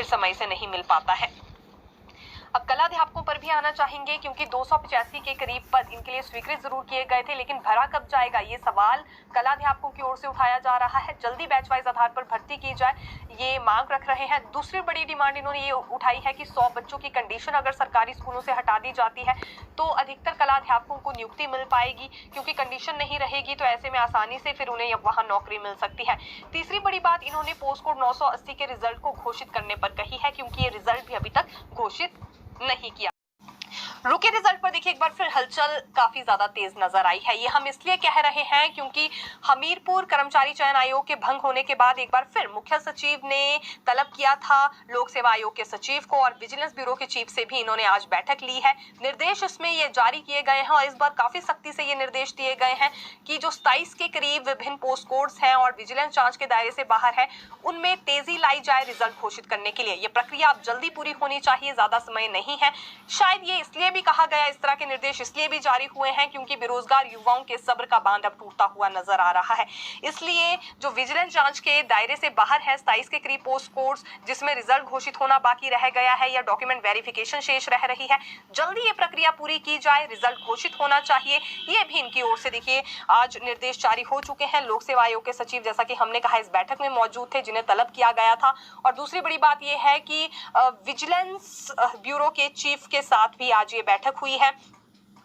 फिर समय से नहीं मिल पाता है। अब कला अध्यापकों पर भी आना चाहेंगे, क्योंकि 285 के करीब पद इनके लिए स्वीकृत जरूर किए गए थे, लेकिन भरा कब जाएगा ये सवाल कला अध्यापकों की ओर से उठाया जा रहा है। जल्दी बैच वाइज आधार पर भर्ती की जाए, ये मांग रख रहे हैं। दूसरी बड़ी डिमांड इन्होंने ये उठाई है कि 100 बच्चों की कंडीशन अगर सरकारी स्कूलों से हटा दी जाती है तो अधिकतर कला अध्यापकों को नियुक्ति मिल पाएगी, क्योंकि कंडीशन नहीं रहेगी तो ऐसे में आसानी से फिर उन्हें वहां नौकरी मिल सकती है। तीसरी बड़ी बात इन्होंने पोस्ट कोड 980 के रिजल्ट को घोषित करने पर कही है, क्योंकि ये रिजल्ट भी अभी तक घोषित नहीं किया। रुके रिजल्ट पर देखिए एक बार फिर हलचल काफी ज्यादा तेज नजर आई है। ये हम इसलिए कह रहे हैं क्योंकि हमीरपुर कर्मचारी चयन आयोग के भंग होने के बाद एक बार फिर मुख्य सचिव ने तलब किया था लोक सेवा आयोग के सचिव को, और विजिलेंस ब्यूरो के चीफ से भी इन्होंने आज बैठक ली है। निर्देश इसमें ये जारी किए गए हैं और इस बार काफी सख्ती से ये निर्देश दिए गए हैं कि जो 27 के करीब विभिन्न पोस्ट कोड्स हैं और विजिलेंस जांच के दायरे से बाहर है, उनमें तेजी लाई जाए रिजल्ट घोषित करने के लिए। ये प्रक्रिया अब जल्दी पूरी होनी चाहिए, ज्यादा समय नहीं है। शायद ये इसलिए भी कहा गया, इस तरह के निर्देश इसलिए भी जारी हुए हैं क्योंकि बेरोजगार युवाओं के सब्र का बांध अब टूटता हुआ नजर आ रहा है। इसलिए जो विजिलेंस जांच के दायरे से बाहर है 27 के करीब पोस्ट कोड्स, जिसमें रिजल्ट घोषित होना बाकी रह गया है या डॉक्यूमेंट वेरिफिकेशन शेष रह रही है, जल्दी ये प्रक्रिया पूरी की जाए, रिजल्ट घोषित होना चाहिए। ये भी इनकी ओर से देखिए आज निर्देश जारी हो चुके हैं। लोक सेवा आयोग के सचिव, जैसा कि हमने कहा, इस बैठक में मौजूद थे जिन्हें तलब किया गया था। और दूसरी बड़ी बात यह है कि विजिलेंस ब्यूरो के चीफ के साथ भी आज ये बैठक हुई है।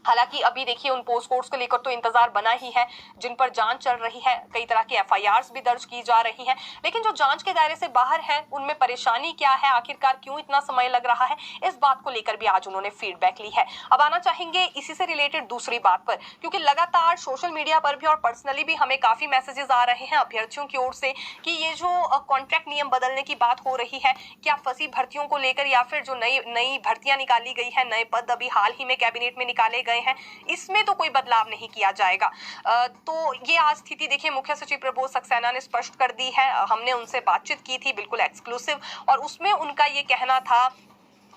हालांकि अभी देखिए उन पोस्ट कोड्स को लेकर तो इंतजार बना ही है, जिन पर जांच चल रही है, कई तरह की एफआईआर्स भी दर्ज की जा रही हैं, लेकिन जो जांच के दायरे से बाहर है उनमें परेशानी क्या है, आखिरकार क्यों इतना समय लग रहा है, इस बात को लेकर भी आज उन्होंने फीडबैक ली है। अब आना चाहेंगे इसी से रिलेटेड दूसरी बात पर, क्योंकि लगातार सोशल मीडिया पर भी और पर्सनली भी हमें काफी मैसेजेस आ रहे हैं अभ्यर्थियों की ओर से कि ये जो कॉन्ट्रैक्ट नियम बदलने की बात हो रही है, क्या फंसी भर्तियों को लेकर या फिर जो नई भर्तियां निकाली गई है, नए पद अभी हाल ही में कैबिनेट में निकाले गए हैं, इसमें तो कोई बदलाव नहीं किया जाएगा। तो ये आज स्थिति देखिए मुख्य सचिव प्रबोध सक्सेना ने स्पष्ट कर दी है। हमने उनसे बातचीत की थी बिल्कुल एक्सक्लूसिव, और उसमें उनका ये कहना था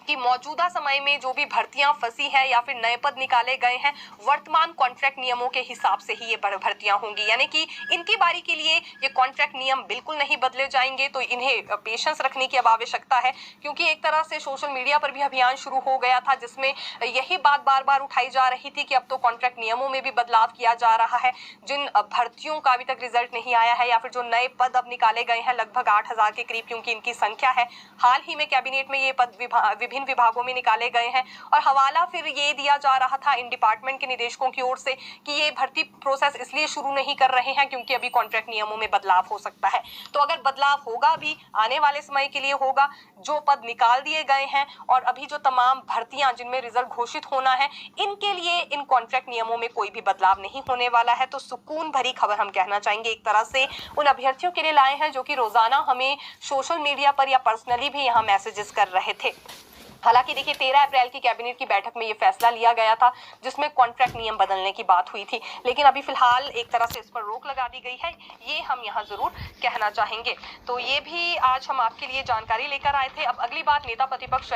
कि मौजूदा समय में जो भी भर्तियां फंसी है या फिर नए पद निकाले गए हैं, वर्तमान कॉन्ट्रैक्ट नियमों के हिसाब से ही ये भर्तियां होंगी, यानी कि इनकी बारी के लिए ये कॉन्ट्रैक्ट नियम बिल्कुल नहीं बदले जाएंगे। तो इन्हें पेशेंस रखने की अब आवश्यकता है, क्योंकि एक तरह से सोशल मीडिया पर भी अभियान शुरू हो गया था जिसमें यही बात बार बार उठाई जा रही थी कि अब तो कॉन्ट्रैक्ट नियमों में भी बदलाव किया जा रहा है। जिन भर्तियों का अभी तक रिजल्ट नहीं आया है या फिर जो नए पद अब निकाले गए हैं लगभग 8000 के करीब, क्योंकि इनकी संख्या है, हाल ही में कैबिनेट में ये पद विभिन्न विभागों में निकाले गए हैं, और हवाला फिर ये दिया जा रहा था इन डिपार्टमेंट के निदेशकों की ओर से कि ये भर्ती प्रोसेस इसलिए शुरू नहीं कर रहे हैं क्योंकि अभी कॉन्ट्रैक्ट नियमों में बदलाव हो सकता है। तो अगर बदलाव होगा भी आने वाले समय के लिए होगा, जो पद निकाल दिए गए हैं और अभी जो तमाम भर्तियां जिनमें रिजल्ट घोषित होना है, इनके लिए इन कॉन्ट्रैक्ट नियमों में कोई भी बदलाव नहीं होने वाला है। तो सुकून भरी खबर हम कहना चाहेंगे एक तरह से उन अभ्यर्थियों के लिए लाए हैं जो कि रोजाना हमें सोशल मीडिया पर या पर्सनली भी यहाँ मैसेजेस कर रहे थे। हालांकि देखिए 13 अप्रैल की कैबिनेट की बैठक में ये फैसला लिया गया था जिसमें कॉन्ट्रैक्ट नियम बदलने की बात हुई थी, लेकिन अभी फिलहाल एक तरह से इस पर रोक लगा दी गई है, ये हम यहाँ जरूर कहना चाहेंगे। तो ये भी आज हम आपके लिए जानकारी लेकर आए थे। अब अगली बात नेता प्रतिपक्ष